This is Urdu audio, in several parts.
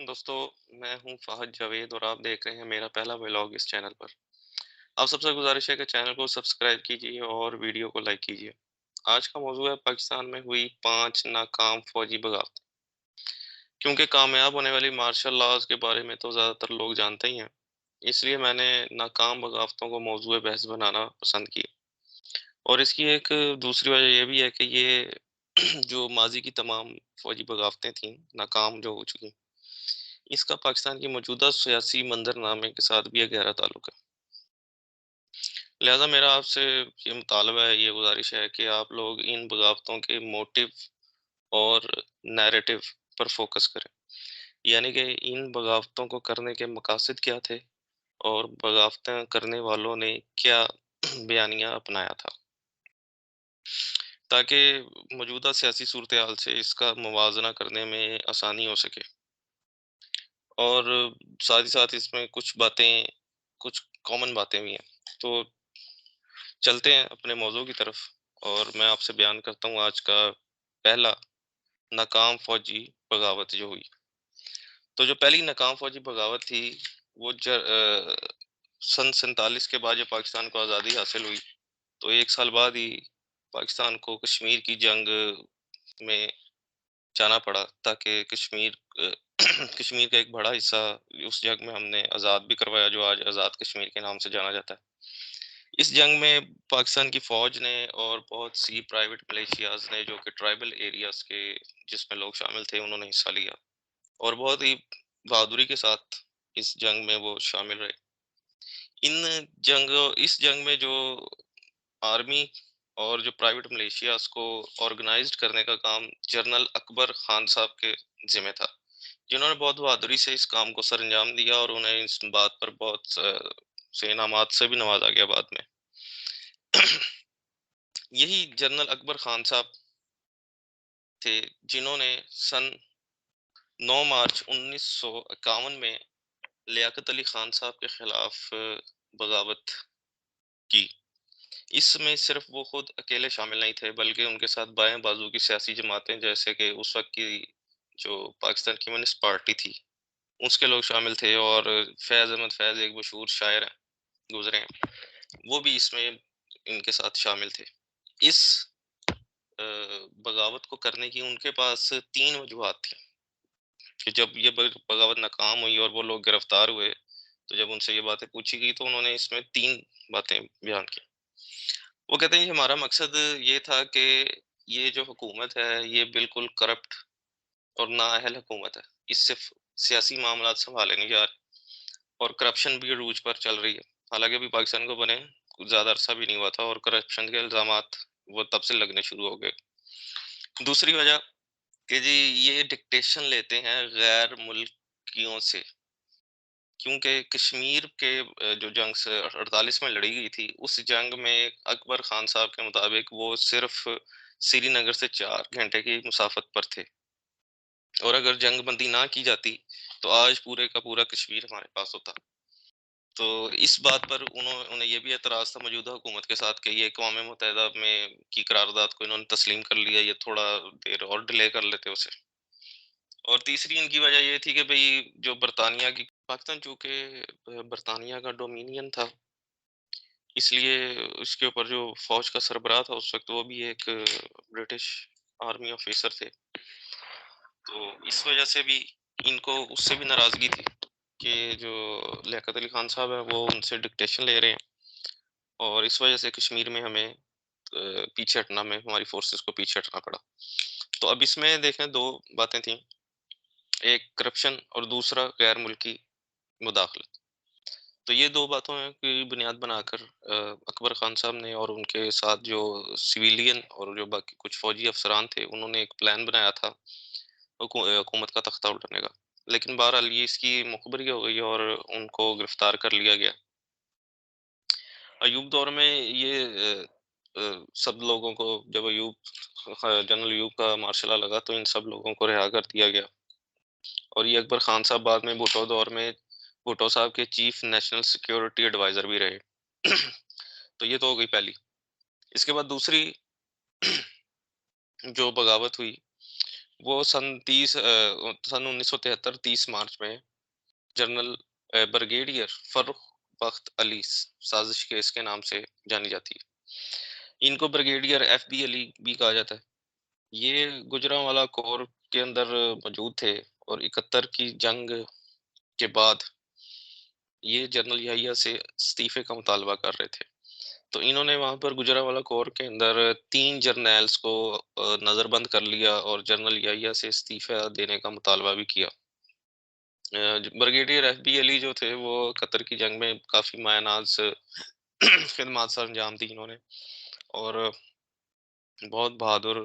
دوستو، میں ہوں فہد جاوید اور آپ دیکھ رہے ہیں میرا پہلا ولاگ اس چینل پر۔ آپ سب سے گزارش ہے کہ چینل کو سبسکرائب کیجیے اور ویڈیو کو لائک کیجیے۔ آج کا موضوع ہے پاکستان میں ہوئی 5 ناکام فوجی بغاوت۔ کیونکہ کامیاب ہونے والی مارشل لاز کے بارے میں تو زیادہ تر لوگ جانتے ہی ہیں، اس لیے میں نے ناکام بغاوتوں کو موضوع بحث بنانا پسند کیا۔ اور اس کی ایک دوسری وجہ یہ بھی ہے کہ یہ جو ماضی کی تمام فوجی بغاوتیں تھیں ناکام جو ہو چکی، اس کا پاکستان کی موجودہ سیاسی منظرنامے کے ساتھ بھی ایک گہرا تعلق ہے۔ لہٰذا میرا آپ سے یہ مطالبہ ہے، یہ گزارش ہے کہ آپ لوگ ان بغاوتوں کے موٹو اور نیریٹو پر فوکس کریں، یعنی کہ ان بغاوتوں کو کرنے کے مقاصد کیا تھے اور بغاوتیں کرنے والوں نے کیا بیانیہ اپنایا تھا، تاکہ موجودہ سیاسی صورتحال سے اس کا موازنہ کرنے میں آسانی ہو سکے۔ اور ساتھ ہی ساتھ اس میں کچھ کامن باتیں بھی ہیں۔ تو چلتے ہیں اپنے موضوع کی طرف، اور میں آپ سے بیان کرتا ہوں آج کا پہلا ناکام فوجی بغاوت جو ہوئی۔ تو جو پہلی ناکام فوجی بغاوت تھی وہ سن 47 کے بعد جب پاکستان کو آزادی حاصل ہوئی تو 1 سال بعد ہی پاکستان کو کشمیر کی جنگ میں جانا پڑا، تاکہ کشمیر کا ایک بڑا حصہ اس جنگ میں ہم نے آزاد بھی کروایا، جو آج آزاد کشمیر کے نام سے جانا جاتا ہے۔ اس جنگ میں پاکستان کی فوج نے اور بہت سی پرائیویٹ ملیشیاز نے، جو کہ ٹرائبل ایریاز کے جس میں لوگ شامل تھے، انہوں نے حصہ لیا اور بہت ہی بہادری کے ساتھ اس جنگ میں وہ شامل رہے۔ اس جنگ میں جو آرمی اور جو پرائیویٹ ملیشیاز کو آرگنائزڈ کرنے کا کام جنرل اکبر خان صاحب کے ذمہ تھا، جنہوں نے بہت بہادری سے اس کام کو سر انجام دیا، اور انہیں اس بات پر بہت سے انعامات سے بھی نوازا گیا بعد میں۔ یہی جنرل اکبر خان صاحب تھے جنہوں نے سن 9 مارچ 1951 میں لیاقت علی خان صاحب کے خلاف بغاوت کی۔ اس میں صرف وہ خود اکیلے شامل نہیں تھے، بلکہ ان کے ساتھ بائیں بازو کی سیاسی جماعتیں، جیسے کہ اس وقت کی جو پاکستان کمیونسٹ پارٹی تھی، اس کے لوگ شامل تھے، اور فیض احمد فیض ایک مشہور شاعر ہیں، گزرے ہیں، وہ بھی اس میں ان کے ساتھ شامل تھے۔ اس بغاوت کو کرنے کی ان کے پاس 3 وجوہات تھیں کہ جب یہ بغاوت ناکام ہوئی اور وہ لوگ گرفتار ہوئے، تو جب ان سے یہ باتیں پوچھی گئی تو انہوں نے اس میں 3 باتیں بیان کی۔ وہ کہتے ہیں کہ ہمارا مقصد یہ تھا کہ یہ جو حکومت ہے یہ بالکل کرپٹ اور نااہل حکومت ہے، اس سے سیاسی معاملات سنبھالے نہیں جا رہے، اور کرپشن بھی عروج پر چل رہی ہے۔ حالانکہ ابھی پاکستان کو بنے کچھ زیادہ عرصہ بھی نہیں ہوا تھا، اور کرپشن کے الزامات وہ تب سے لگنے شروع ہو گئے۔ دوسری وجہ کہ جی یہ ڈکٹیشن لیتے ہیں غیر ملکیوں سے، کیونکہ کشمیر کے جو جنگ سے 48 میں لڑی گئی تھی، اس جنگ میں اکبر خان صاحب کے مطابق وہ صرف سری نگر سے 4 گھنٹے کی مسافت پر تھے، اور اگر جنگ بندی نہ کی جاتی تو آج پورے کا پورا کشمیر ہمارے پاس ہوتا۔ تو اس بات پر انہیں یہ بھی اعتراض تھا موجودہ حکومت کے ساتھ کہ یہ اقوام متحدہ میں کی قرارداد کو انہوں نے تسلیم کر لیا، یہ تھوڑا دیر اور ڈیلے کر لیتے اسے۔ اور تیسری ان کی وجہ یہ تھی کہ بھئی جو برطانیہ کی پاکستان چونکہ برطانیہ کا ڈومینین تھا، اس لیے اس کے اوپر جو فوج کا سربراہ تھا اس وقت وہ بھی ایک برٹش آرمی آفیسر تھے، تو اس وجہ سے بھی ان کو اس سے بھی ناراضگی تھی کہ جو لیاقت علی خان صاحب ہیں وہ ان سے ڈکٹیشن لے رہے ہیں، اور اس وجہ سے کشمیر میں ہمیں پیچھے ہٹنا، میں ہماری فورسز کو پیچھے ہٹنا پڑا۔ تو اب اس میں دیکھیں 2 باتیں تھیں، ایک کرپشن اور دوسرا غیر ملکی مداخلت۔ تو یہ 2 باتوں کی بنیاد بنا کر اکبر خان صاحب نے اور ان کے ساتھ جو سویلین اور جو باقی کچھ فوجی افسران تھے، انہوں نے ایک پلان بنایا تھا حکومت کا تختہ الٹنے کا، لیکن بہرحال یہ اس کی مخبری ہو گئی اور ان کو گرفتار کر لیا گیا۔ ایوب دور میں یہ سب لوگوں کو جب جنرل ایوب کا مارشل لا لگا تو ان سب لوگوں کو رہا کر دیا گیا، اور یہ اکبر خان صاحب بعد میں بھٹو دور میں بھٹو صاحب کے چیف نیشنل سیکیورٹی ایڈوائزر بھی رہے۔ تو یہ تو ہو گئی پہلی۔ اس کے بعد دوسری جو بغاوت ہوئی وہ سن 1973 30 مارچ میں جنرل بریگیڈیئر فرخ بخت علی سازش کیس کے نام سے جانی جاتی ہے. ان کو بریگیڈیئر ایف بی علی بھی کہا جاتا ہے. یہ گجرانوالہ کور کے اندر موجود تھے اور 71 کی جنگ کے بعد یہ جنرل یحییٰ سے استعفے کا مطالبہ کر رہے تھے. تو انہوں نے وہاں پر گجرانوالہ کور کے اندر 3 جرنیلز کو نظر بند کر لیا اور جنرل یحییٰ سے استعفیٰ دینے کا مطالبہ بھی کیا. بریگیڈیئر ایف بی علی جو تھے وہ قطر کی جنگ میں کافی مایہ ناز خدمات سر انجام دی انہوں نے، اور بہت بہادر،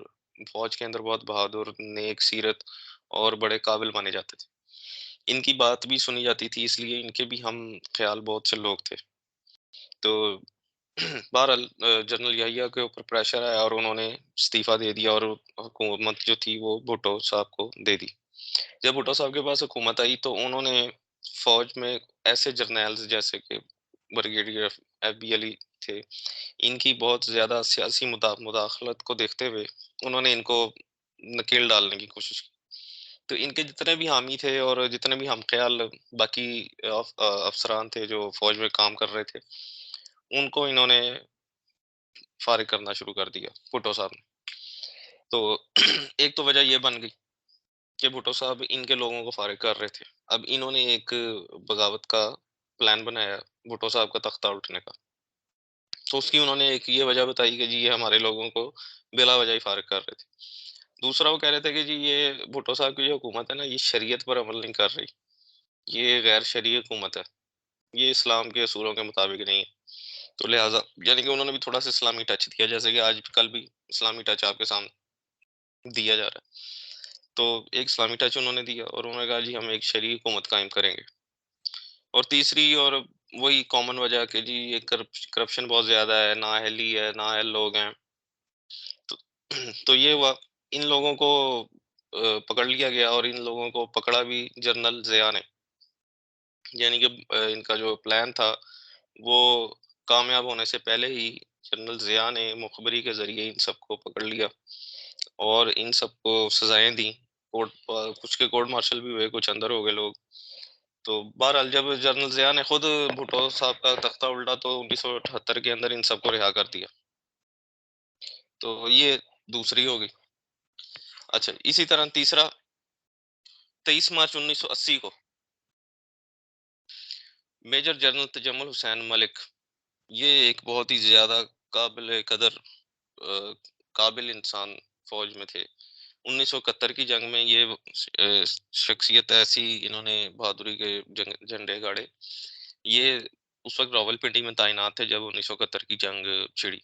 فوج کے اندر بہت بہادر، نیک سیرت اور بڑے قابل مانے جاتے تھے. ان کی بات بھی سنی جاتی تھی، اس لیے ان کے بھی ہم خیال بہت سے لوگ تھے. تو بہرحال جنرل یحییٰ کے اوپر پریشر آیا اور انہوں نے استعفیٰ دے دیا اور حکومت جو تھی وہ بھٹو صاحب کو دے دی. جب بھٹو صاحب کے پاس حکومت آئی تو انہوں نے فوج میں ایسے جرنیلز جیسے کہ بریگیڈیئر ایف بی علی تھے، ان کی بہت زیادہ سیاسی مداخلت کو دیکھتے ہوئے انہوں نے ان کو نکیل ڈالنے کی کوشش کی. تو ان کے جتنے بھی حامی تھے اور جتنے بھی ہم خیال باقی افسران تھے جو فوج میں کام کر رہے تھے، ان کو انہوں نے فارغ کرنا شروع کر دیا بھٹو صاحب نے. تو ایک تو وجہ یہ بن گئی کہ بھٹو صاحب ان کے لوگوں کو فارغ کر رہے تھے. اب انہوں نے ایک بغاوت کا پلان بنایا بھٹو صاحب کا تختہ الٹنے کا. تو اس کی انہوں نے ایک یہ وجہ بتائی کہ جی یہ ہمارے لوگوں کو بلا وجہ ہی فارغ کر رہے تھے. دوسرا وہ کہہ رہے تھے کہ جی یہ بھٹو صاحب کی جو حکومت ہے نا، یہ شریعت پر عمل نہیں کر رہی، یہ غیر شرعی حکومت ہے، یہ اسلام کے اصولوں کے مطابق نہیں ہے. تو لہٰذا یعنی کہ انہوں نے بھی تھوڑا سا اسلامی ٹچ دیا، جیسے کہ آج کل بھی اسلامی ٹچ آپ کے سامنے دیا جا رہا ہے. تو ایک اسلامی ٹچ انہوں نے دیا اور انہوں نے کہا جی ہم ایک شرعی حکومت قائم کریں گے. اور تیسری اور وہی کامن وجہ کہ جی یہ کرپشن بہت زیادہ ہے، نااہلی ہے، نااہل لوگ ہیں. تو تو یہ ہوا، ان لوگوں کو پکڑ لیا گیا اور ان لوگوں کو پکڑا بھی جنرل ضیاء نے. یعنی کہ ان کا جو پلان تھا وہ کامیاب ہونے سے پہلے ہی جنرل ضیاء نے مخبری کے ذریعے ان سب کو پکڑ لیا اور ان سب کو سزائیں دیں. کچھ کے کورٹ مارشل بھی ہوئے، کچھ اندر ہو گئے لوگ. تو بہرحال جب جنرل ضیاء نے خود بھٹو صاحب کا تختہ الٹا تو 1978 کے اندر ان سب کو رہا کر دیا. تو یہ دوسری ہوگی. اچھا، اسی طرح تیسرا 23 مارچ 1980 کو میجر جنرل تجمل حسین ملک، یہ ایک بہت ہی زیادہ قابل قدر قابل انسان فوج میں تھے. 1971 کی جنگ میں یہ شخصیت ایسی، انہوں نے بہادری کے جھنڈے گاڑے. یہ اس وقت راول پنڈی میں تعینات تھے جب 1971 کی جنگ چھڑی.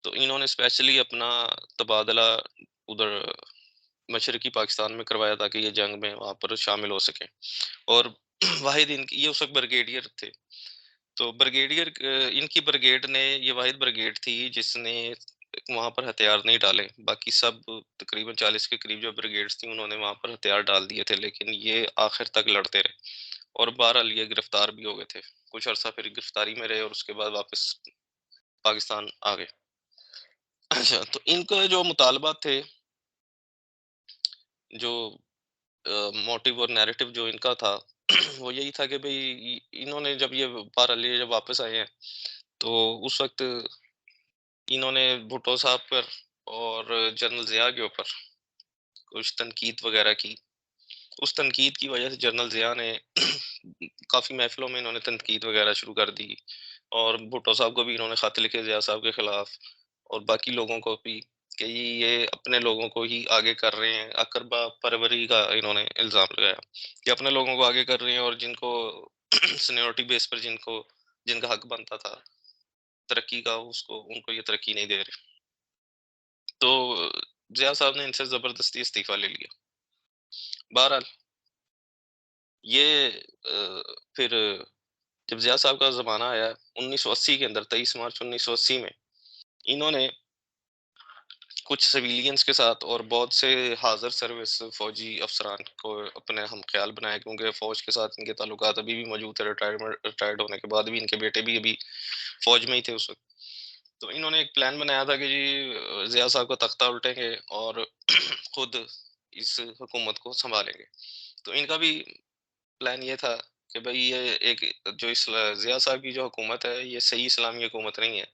تو انہوں نے اسپیشلی اپنا تبادلہ ادھر مشرقی پاکستان میں کروایا تاکہ یہ جنگ میں وہاں پر شامل ہو سکیں. اور واحد ان کی، یہ اس وقت بریگیڈیئر تھے. تو بریگیڈیئر ان کی بریگیڈ نے، یہ واحد بریگیڈ تھی جس نے وہاں پر ہتھیار نہیں ڈالے. باقی سب تقریباً 40 کے قریب جو بریگیڈز تھیں انہوں نے وہاں پر ہتھیار ڈال دیے تھے، لیکن یہ آخر تک لڑتے رہے اور بہرحال یہ گرفتار بھی ہو گئے تھے. کچھ عرصہ پھر گرفتاری میں رہے اور اس کے بعد واپس پاکستان آ گئے. اچھا، تو ان کا جو مطالبات تھے، جو موٹیو اور نیریٹو جو ان کا تھا وہ یہی تھا کہ بھئی انہوں نے جب یہ بہرحال یہ جب واپس آئے ہیں تو اس وقت انہوں نے بھٹو صاحب پر اور جنرل ضیاء کے اوپر کچھ تنقید وغیرہ کی. اس تنقید کی وجہ سے جنرل ضیاء نے کافی محفلوں میں انہوں نے تنقید وغیرہ شروع کر دی اور بھٹو صاحب کو بھی انہوں نے خط لکھے ضیاء صاحب کے خلاف اور باقی لوگوں کو بھی کہ یہ اپنے لوگوں کو ہی آگے کر رہے ہیں. اقربا پروری کا انہوں نے الزام لگایا کہ اپنے لوگوں کو آگے کر رہے ہیں اور جن کو سینیورٹی بیس پر جن کا حق بنتا تھا ترقی کا، ان کو یہ ترقی نہیں دے رہے. تو ضیاء صاحب نے ان سے زبردستی استعفیٰ لے لیا. بہرحال یہ پھر جب ضیاء صاحب کا زمانہ آیا 1980 کے اندر، 23 مارچ 1980 میں انہوں نے کچھ سویلینز کے ساتھ اور بہت سے حاضر سروس فوجی افسران کو اپنے ہم خیال بنایا، کیونکہ فوج کے ساتھ ان کے تعلقات ابھی بھی موجود تھے. ریٹائرڈ ہونے کے بعد بھی ان کے بیٹے بھی ابھی فوج میں ہی تھے اس وقت. تو انہوں نے ایک پلان بنایا تھا کہ جی ضیاء صاحب کا تختہ الٹیں گے اور خود اس حکومت کو سنبھالیں گے۔ تو ان کا بھی پلان یہ تھا کہ بھئی یہ ایک جو ضیاء صاحب کی جو حکومت ہے یہ صحیح اسلامی حکومت نہیں ہے،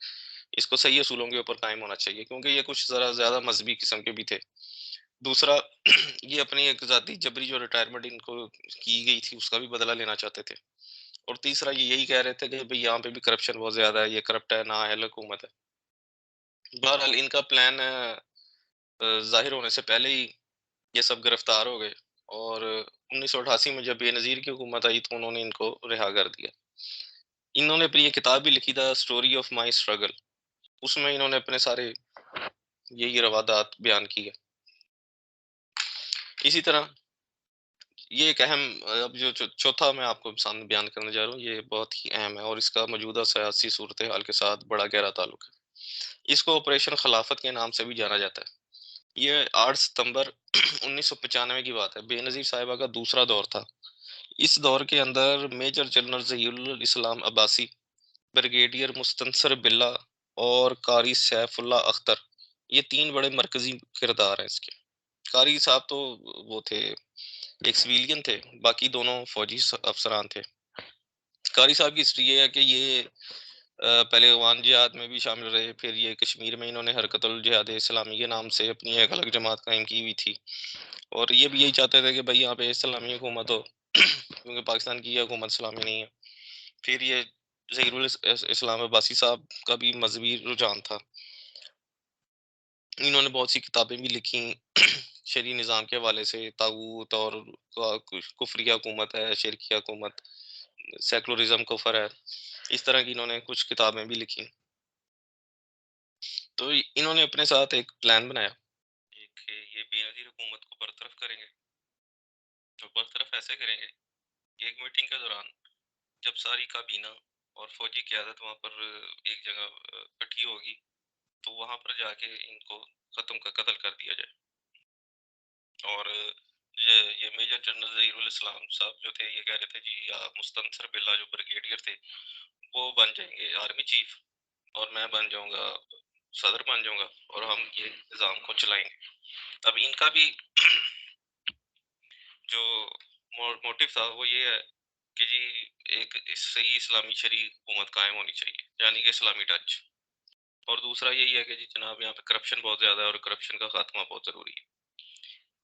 اس کو صحیح اصولوں کے اوپر قائم ہونا چاہیے، کیونکہ یہ کچھ ذرا زیادہ مذہبی قسم کے بھی تھے۔ دوسرا یہ اپنی ایک ذاتی جبری جو ریٹائرمنٹ ان کو کی گئی تھی اس کا بھی بدلہ لینا چاہتے تھے، اور تیسرا یہ یہی کہہ رہے تھے کہ بھئی یہاں پہ بھی کرپشن بہت زیادہ ہے، یہ کرپٹ ہے، نااہل حکومت ہے۔ بہرحال ان کا پلان ظاہر ہونے سے پہلے ہی یہ سب گرفتار ہو گئے، اور 1988 میں جب بے نظیر کی حکومت آئی تو انہوں نے ان کو رہا کر دیا۔ انہوں نے اپنی یہ کتاب بھی لکھی تھا اسٹوری آف مائی اسٹرگل، اس میں انہوں نے اپنے سارے یہی روادات بیان کیے۔ اسی طرح یہ ایک اہم اب جو چوتھا میں آپ کو سامنے بیان کرنے جا رہا ہوں یہ بہت ہی اہم ہے، اور اس کا موجودہ سیاسی صورتحال کے ساتھ بڑا گہرا تعلق ہے۔ اس کو آپریشن خلافت کے نام سے بھی جانا جاتا ہے۔ یہ 8 ستمبر 1995 کی بات ہے، بے نظیر صاحبہ کا دوسرا دور تھا۔ اس دور کے اندر میجر جنرل ظہیر الاسلام عباسی، بریگیڈیئر مستنصر باللہ اور قاری سیف اللہ اختر، یہ تین بڑے مرکزی کردار ہیں اس کے۔ قاری صاحب تو وہ تھے، ایک سویلین تھے، باقی دونوں فوجی افسران تھے۔ قاری صاحب کی ہسٹری یہ ہے کہ یہ پہلے افغان جہاد میں بھی شامل رہے، پھر یہ کشمیر میں انہوں نے حرکت الجہاد اسلامی کے نام سے اپنی ایک الگ جماعت قائم کی ہوئی تھی، اور یہ بھی یہی چاہتے تھے کہ بھائی یہاں پہ اسلامی حکومت ہو کیونکہ پاکستان کی یہ حکومت اسلامی نہیں ہے۔ پھر یہ ظہیر الاسلام عباسی صاحب کا بھی مذہبی رجحان تھا، انہوں نے بہت سی کتابیں بھی لکھی شرعی نظام کے حوالے سے، طاغوت اور کفری حکومت ہے، شرکی حکومت، سیکولرزم کفر ہے، اس طرح کی انہوں نے کچھ کتابیں بھی لکھی۔ تو انہوں نے اپنے ساتھ ایک پلان بنایا، ایک یہ بے نظیر حکومت کو برطرف کریں گے، تو برطرف ایسے کریں گے کہ ایک میٹنگ کے دوران جب ساری کابینہ اور فوجی قیادت وہاں پر ایک جگہ اکٹھی ہوگی تو وہاں پر جا کے ان کو قتل کر دیا جائے، اور یہ میجر جنرل ظہیر الاسلام صاحب جو تھے یہ کہہ رہے تھے جی مستنصر باللہ جو بریگیڈیئر تھے وہ بن جائیں گے آرمی چیف، اور میں بن جاؤں گا صدر بن جاؤں گا، اور ہم یہ نظام کو چلائیں گے۔ اب ان کا بھی جو موٹیو تھا وہ یہ ہے کہ جی ایک صحیح اسلامی شرعی حکومت قائم ہونی چاہیے، یعنی کہ اسلامی ٹچ، اور دوسرا یہی ہے کہ جی جناب یہاں پہ کرپشن بہت زیادہ ہے اور کرپشن کا خاتمہ بہت ضروری ہے۔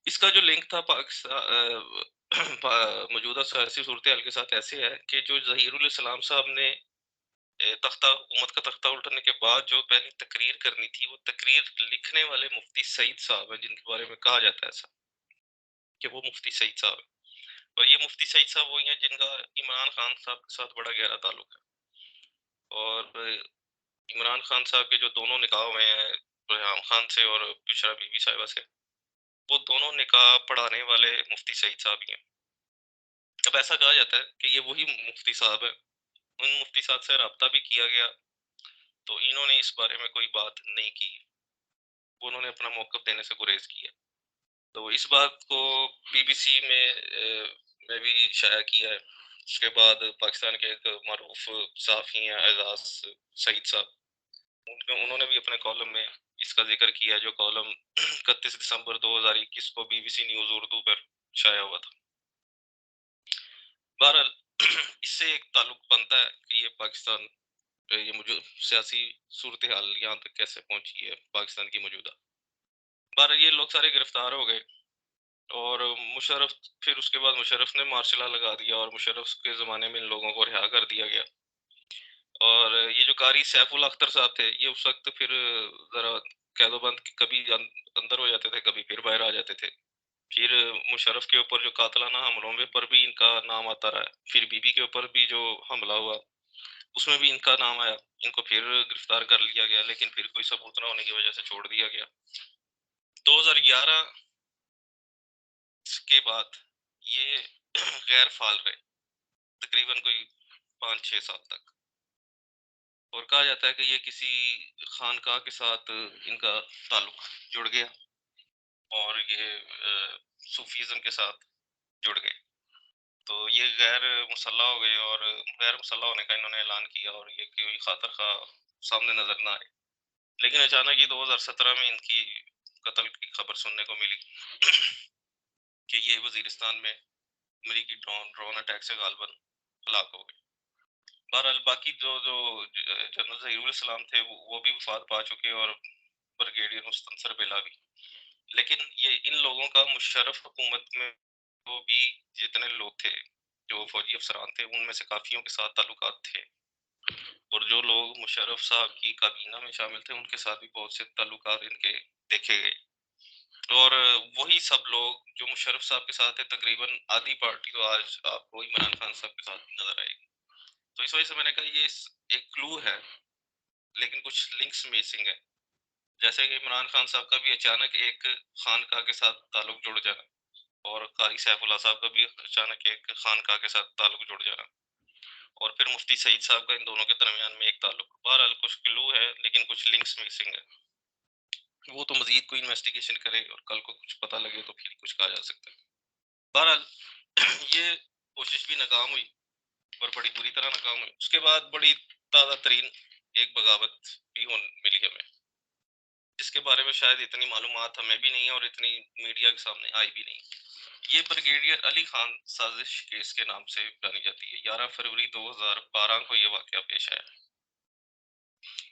اس کا جو لنک تھا پاکستان موجودہ سیاسی صورتحال کے ساتھ ایسے ہے کہ جو ظہیر الاسلام صاحب نے تختہ حکومت کا تختہ الٹنے کے بعد جو پہلی تقریر کرنی تھی، وہ تقریر لکھنے والے مفتی سعید صاحب ہیں، جن کے بارے میں کہا جاتا ہے ایسا کہ وہ مفتی سعید صاحب ہیں، اور یہ مفتی سعید صاحب وہی ہیں جن کا عمران خان صاحب کے ساتھ بڑا گہرا تعلق ہے، اور عمران خان صاحب کے جو دونوں نکاح ہوئے ہیں ریحام خان سے اور بشرا بی بی صاحبہ سے، وہ دونوں نکاح پڑھانے والے مفتی سعید صاحب ہی ہیں۔ اب ایسا کہا جاتا ہے کہ یہ وہی مفتی صاحب ہیں، ان مفتی صاحب سے رابطہ بھی کیا گیا تو انہوں نے اس بارے میں کوئی بات نہیں کی، انہوں نے اپنا موقف دینے سے گریز کیا۔ تو اس بات کو بی بی سی میں بھی شائع کیا ہے۔ اس کے بعد پاکستان کے ایک معروف صحافی ہیں اعزاز سعید صاحب، انہوں نے بھی اپنے کالم میں اس کا ذکر کیا، جو کالم 31 دسمبر 2021 کو B B C news Urdu پر شائع ہوا تھا۔ بہرحال اس سے ایک تعلق بنتا ہے کہ یہ پاکستان یہ سیاسی صورتحال یہاں تک کیسے پہنچی ہے پاکستان کی موجودہ۔ بہرحال یہ لوگ سارے گرفتار ہو گئے، اور مشرف پھر اس کے بعد مشرف نے مارشل لا لگا دیا، اور مشرف کے زمانے میں ان لوگوں کو رہا کر دیا گیا، اور یہ جو قاری سیف اللہ اختر صاحب تھے یہ اس وقت پھر ذرا قید و بند کبھی اندر ہو جاتے تھے کبھی پھر باہر آ جاتے تھے۔ پھر مشرف کے اوپر جو قاتلانہ حملوں میں پر بھی ان کا نام آتا رہا ہے، پھر بی بی کے اوپر بھی جو حملہ ہوا اس میں بھی ان کا نام آیا، ان کو پھر گرفتار کر لیا گیا لیکن پھر کوئی ثبوت نہ ہونے کی وجہ سے چھوڑ دیا گیا۔ 2011 کے بعد یہ غیر فعال رہے تقریباً کوئی 5-6 سال تک، اور کہا جاتا ہے کہ یہ کسی خانقاہ کے ساتھ ان کا تعلق جڑ گیا اور یہ صوفیزم کے ساتھ جڑ گئے، تو یہ غیر مسلح ہو گئے، اور غیر مسلح ہونے کا انہوں نے اعلان کیا، اور یہ کوئی خاطر خواہ سامنے نظر نہ آئے، لیکن اچانک یہ 2017 میں ان کی قتل کی خبر سننے کو ملی۔ کہ یہ وزیرستان میں امریکی ڈرون اٹیک سے غالباً ہلاک ہو گئے. بہرحال باقی جو جنرل ظہیر الاسلام تھے وہ بھی وفات پا چکے اور بریگیڈیئر مستنصر بلا بھی. لیکن یہ ان لوگوں کا مشرف حکومت میں وہ بھی جتنے لوگ تھے جو فوجی افسران تھے ان میں سے کافیوں کے ساتھ تعلقات تھے, اور جو لوگ مشرف صاحب کی کابینہ میں شامل تھے ان کے ساتھ بھی بہت سے تعلقات ان کے دیکھے گئے. اور وہی سب لوگ جو مشرف صاحب کے ساتھ ہیں, تقریباً آدھی پارٹی تو آج آپ کو عمران خان صاحب کے ساتھ نظر آئے گی. تو اس وجہ سے میں نے کہا یہ ایک کلو ہے لیکن کچھ لنکس میسنگ ہے. جیسے کہ عمران خان صاحب کا بھی اچانک ایک خانقاہ کے ساتھ تعلق جڑ جانا, اور قاری سیف اللہ صاحب کا بھی اچانک ایک خانقاہ کے ساتھ تعلق جڑ جانا, اور پھر مفتی سعید صاحب کا ان دونوں کے درمیان میں ایک تعلق. بہرحال کچھ کلو ہے لیکن کچھ لنکس مسنگ ہے. وہ تو مزید کوئی انویسٹیگیشن کرے اور کل کو کچھ پتہ لگے تو پھر کچھ کہا جا سکتا ہے. بہرحال یہ کوشش بھی ناکام ہوئی اور بڑی بری طرح ناکام ہوئی. اس کے بعد بڑی تازہ ترین ایک بغاوت بھی ملی ہمیں, جس کے بارے میں شاید اتنی معلومات ہمیں بھی نہیں ہے اور اتنی میڈیا کے سامنے آئی بھی نہیں. یہ بریگیڈیئر علی خان سازش کیس کے نام سے جانی جاتی ہے. 11 فروری 2012 کو یہ واقعہ پیش آیا.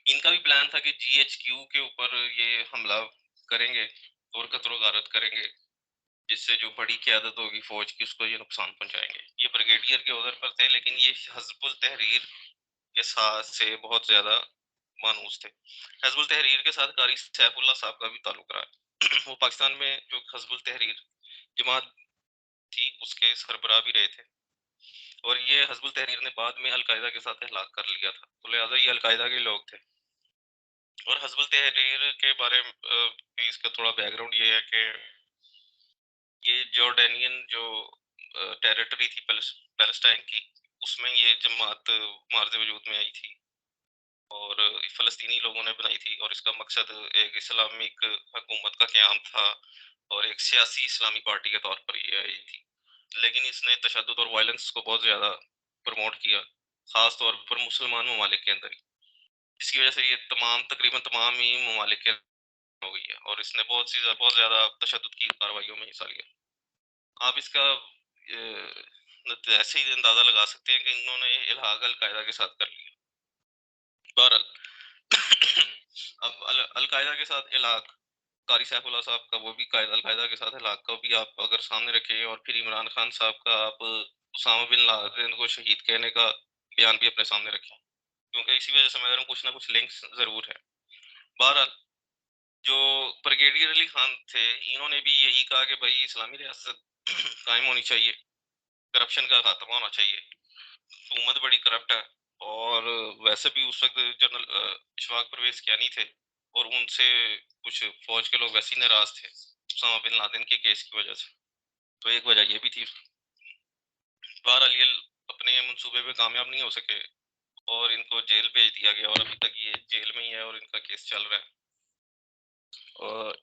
ان کا بھی پلان تھا کہ جی ایچ کیو کے اوپر یہ حملہ کریں گے اور قتل و غارت کریں گے, جس سے جو بڑی قیادت ہوگی فوج کی اس کو یہ نقصان پہنچائیں گے. یہ بریگیڈیئر کے عہدے پر تھے لیکن یہ حزب التحریر کے ساتھ سے بہت زیادہ مانوس تھے. حزب التحریر کے ساتھ قاری سیف اللہ صاحب کا بھی تعلق رہا ہے. وہ پاکستان میں جو حزب التحریر جماعت تھی اس کے سربراہ بھی رہے تھے, اور یہ حزب التحریر نے بعد میں القاعدہ کے ساتھ ہلاک کر لیا تھا, تو لہٰذا یہ القاعدہ کے لوگ تھے. اور حزب التحریر کے بارے میں بھی اس کا تھوڑا بیک گراؤنڈ یہ ہے کہ یہ جارڈینین جو ٹیریٹری تھی پیلسٹائن کی, اس میں یہ جماعت مارز وجود میں آئی تھی اور فلسطینی لوگوں نے بنائی تھی, اور اس کا مقصد ایک اسلامک حکومت کا قیام تھا اور ایک سیاسی اسلامی پارٹی کے طور پر یہ آئی تھی. لیکن اس نے تشدد اور وائلنس کو بہت زیادہ پروموٹ کیا, خاص طور پر مسلمان ممالک کے اندر ہی, جس کی وجہ سے یہ تقریباً تمام ہی ممالک کے ہو گئی ہے, اور اس نے بہت زیادہ تشدد کی کارروائیوں میں حصہ لیا. آپ اس کا ایسے ہی اندازہ لگا سکتے ہیں کہ انہوں نے الحاق القاعدہ کے ساتھ کر لیا. بہرحال اب القاعدہ کے ساتھ الحاق قاری سیف اللہ صاحب کا وہ بھی القاعدہ کے ساتھ ہلاک کا بھی آپ اگر سامنے رکھیں, اور پھر عمران خان صاحب کا آپ اسامہ بن لادن کو شہید کہنے کا بیان بھی اپنے سامنے رکھیں, کیونکہ اسی وجہ سے میں کچھ نہ کچھ لنکس ضرور ہے. بہرحال جو بریگیڈیئر علی خان تھے انہوں نے بھی یہی کہا کہ بھائی اسلامی ریاست قائم ہونی چاہیے, کرپشن کا خاتمہ ہونا چاہیے, حکومت بڑی کرپٹ ہے. اور ویسے بھی اس وقت جنرل اشفاق پرویز کیانی تھے, اور ان سے کچھ فوج کے لوگ ویسے ہی ناراض تھے اسامہ بن لادن کے کیس کی وجہ سے, تو ایک وجہ یہ بھی تھی. بہرحال یہ اپنے منصوبے پہ کامیاب نہیں ہو سکے اور ان کو جیل بھیج دیا گیا, اور ابھی تک یہ جیل میں ہی ہے اور ان کا کیس چل رہا ہے.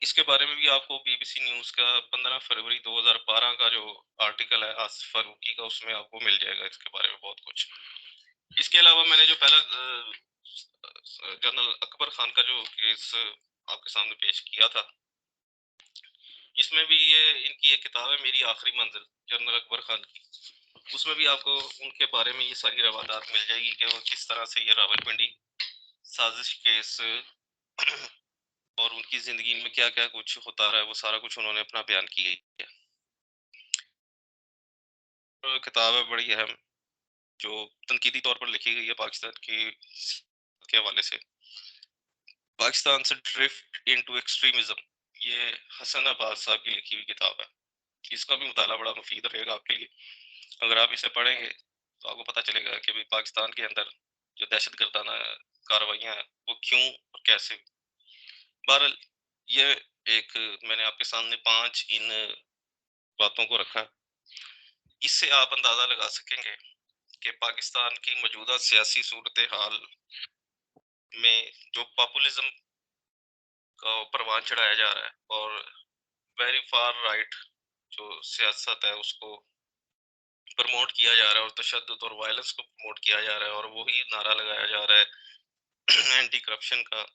اس کے بارے میں بھی آپ کو بی بی سی نیوز کا 15 فروری 2012 کا جو آرٹیکل ہے آصف فاروقی کا, اس میں آپ کو مل جائے گا اس کے بارے میں بہت کچھ. اس کے علاوہ میں نے جو پہلا جنرل اکبر خان کا جو کیس آپ کے سامنے پیش کیا تھا, اس میں بھی یہ ان کی ایک کتاب ہے میری آخری منزل جنرل اکبر خان کی, اس میں بھی آپ کو ان کے بارے میں یہ ساری روایات مل جائے گی کہ وہ کس طرح سے یہ راولپنڈی سازش کیس اور ان کی زندگی میں کیا کیا کچھ ہوتا رہا ہے, وہ سارا کچھ انہوں نے اپنا بیان کیا ہے. کتاب ہے بڑی اہم جو تنقیدی طور پر لکھی گئی ہے پاکستان کے حوالے سے, پاکستان سے ڈرفٹ انٹو ایکسٹریمزم, یہ حسن عباس صاحب کی لکھی ہوئی کتاب ہے. اس کا بھی مطالعہ بڑا مفید رہے گا آپ کے لیے. اگر آپ اسے پڑھیں گے تو آپ کو پتہ چلے گا کہ پاکستان کے اندر جو دہشت گردانہ کارروائیاں ہیں وہ کیوں اور کیسے. بہرحال یہ ایک میں نے آپ کے سامنے 5 ان باتوں کو رکھا, اس سے آپ اندازہ لگا سکیں گے کہ پاکستان کی موجودہ سیاسی صورتحال میں جو پاپولزم کا پروان چڑھایا جا رہا ہے اور ویری فار رائٹ جو سیاست ہے اس کو پروموٹ کیا جا رہا ہے, اور تشدد اور وائلنس کو پروموٹ کیا جا رہا ہے, اور وہی نعرہ لگایا جا رہا ہے اینٹی کرپشن کا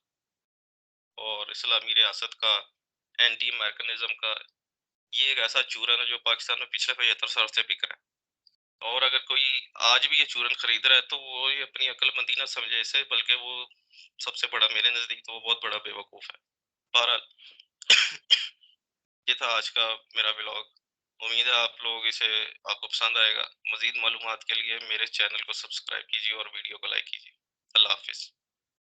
اور اسلامی ریاست کا, اینٹی امریکنزم کا, یہ ایک ایسا چورن ہے جو پاکستان میں پچھلے 75 سال سے بک رہا ہے، اور اگر کوئی آج بھی یہ چورن خرید رہا ہے تو وہ یہ اپنی عقل مندی نہ سمجھے اسے، بلکہ وہ سب سے بڑا، میرے نزدیک تو وہ بہت بڑا بیوقوف ہے۔ بہرحال یہ تھا آج کا میرا ولاگ، امید ہے آپ کو پسند آئے گا۔ مزید معلومات کے لیے میرے چینل کو سبسکرائب کیجیے اور ویڈیو کو لائک کیجیے۔ اللہ حافظ۔